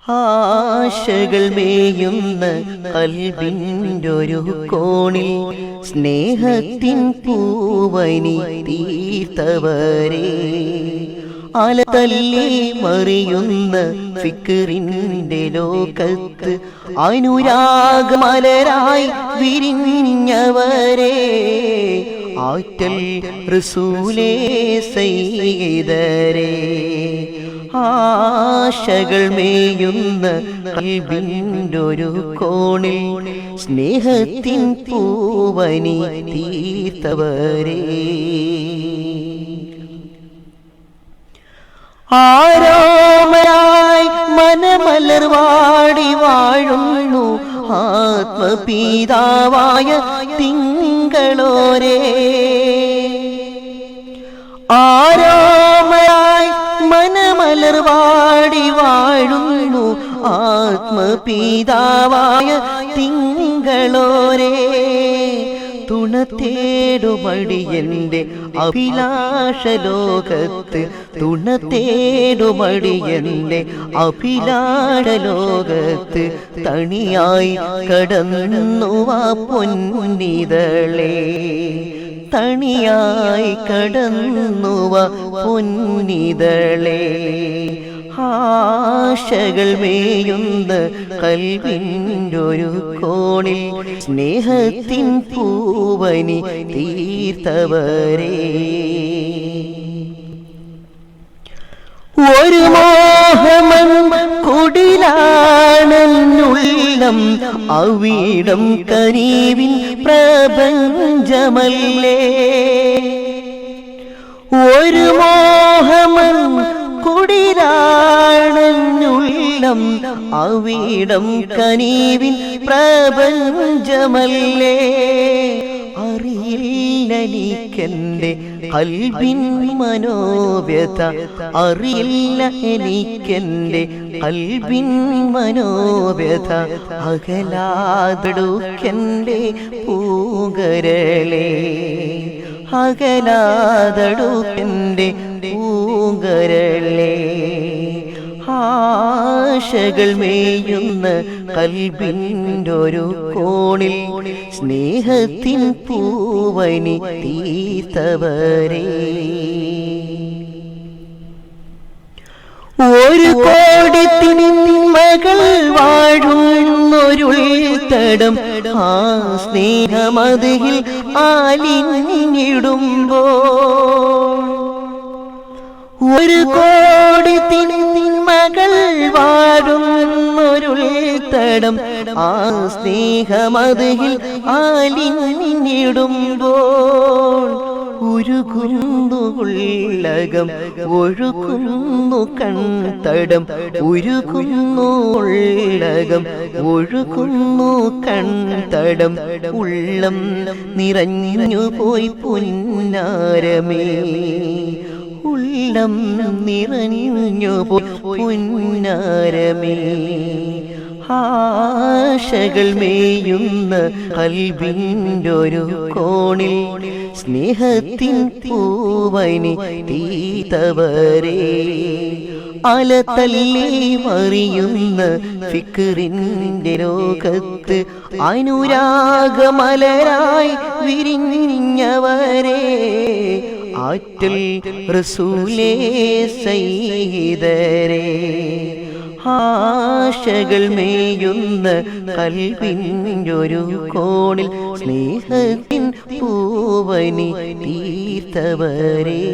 ആശകൾ മേയുന്ന കൽബിൻ്റൊരു കോണിൽ സ്നേഹത്തിൻ പൂവനി തീർത്തവരെ, അലതല്ലി മറിയുന്ന ഫിക്റിന്റെ ലോകത്ത് അനുരാഗമലരായി വിരിഞ്ഞവരെ, ആറ്റൽ റസൂലേ സയ്യിദരേ. ആശകൾ മേയുന്ന കൽബിൻ്റൊരു കോണിൽ സ്നേഹത്തിൻ പൂവനി തീർത്തവരെ, ആരോമരായി മനമലർവാടി വാഴുന്നു ആത്മപിതാവായ തിങ്കളോരേ. ആരോമരായി മനമലർവാടി വാഴുന്നു ആത്മപിതാവായ തിങ്കളോരേ. തുണത്തേടുമടിയന്റെ അഭിലാഷലോകത്ത്, തുണത്തേടുമടിയന്റെ അഭിലാഷലോകത്ത് തണിയായി കടന്നുവ പൊന്നിതളേ, തണിയായി കടന്നുവ പൊന്നിതളേ. ആശകൾ മേയുന്ന കൽബിൻ്റൊരു കോണിൽ സ്നേഹത്തിൻ പൂവനി തീർത്തവരെ, ഒരു മോഹമൻ കുടിലാണെന്നുള്ളം അവിടം കരീവിൻ പ്രപഞ്ചമല്ലേ. ഒരു മോഹമൻ കുടിലാണെന്നുള്ളം അവിടം കനീവിൻ പ്രപഞ്ചമല്ലേ. അറിയില്ല എനിക്കെന്റെ കൽബിൻ മനോവ്യത, അറിയില്ല എനിക്കെന്റെ കൽബിൻ മനോവ്യത. അകലാതെടുക്കെന്റെ പൂങ്കരളേ, അകലാതെടുക്കെന്റെ പൂങ്കരളേ. ആശകൾ മേയുന്ന കൽബിൻ്റൊരു കോണിൽ സ്നേഹത്തിൻ പൂവനി തീർത്തവരെ, ഒരു കോടി തിന്മകൾ വാഴുന്നൊരുൾത്തടം ആ സ്നേഹമതിൽ ആലിഞ്ഞിടുമ്പോൾ, ഒരു കോടി തിന്മകൾ വാഴുന്നൊരുൾത്തടം ആ സ്നേഹമതിൽ ആലിഞ്ഞിടുമ്പോൾ, ഉരുകുന്നു ഉള്ളകം ഒഴുകുന്നു കൺതടം, ഉരുകുന്നു ഉള്ളകം ഒഴുകുന്നു കൺതടം. ഉള്ളം നിറഞ്ഞു പോയി പുന്നാരമേ, ഉള്ളം നിറഞ്ഞു പോയി പുന്നാരമേ. ആശകൾ മേയുന്ന കൽബിൻ്റൊരു കോണിൽ സ്നേഹത്തിൻ പൂവനി തീർത്തവരെ, അലതല്ലി മറിയുന്ന ഫിക്റിന്റെ ലോകത്ത് അനുരാഗമലരായി വിരിഞ്ഞവരെ, ആറ്റൽ റസൂലേ സയ്യിദരേ. ആശകൾ മേയുന്ന കൽബിൻ്റൊരു കോണിൽ സ്നേഹത്തിൻ പൂവനി തീർത്തവരെ.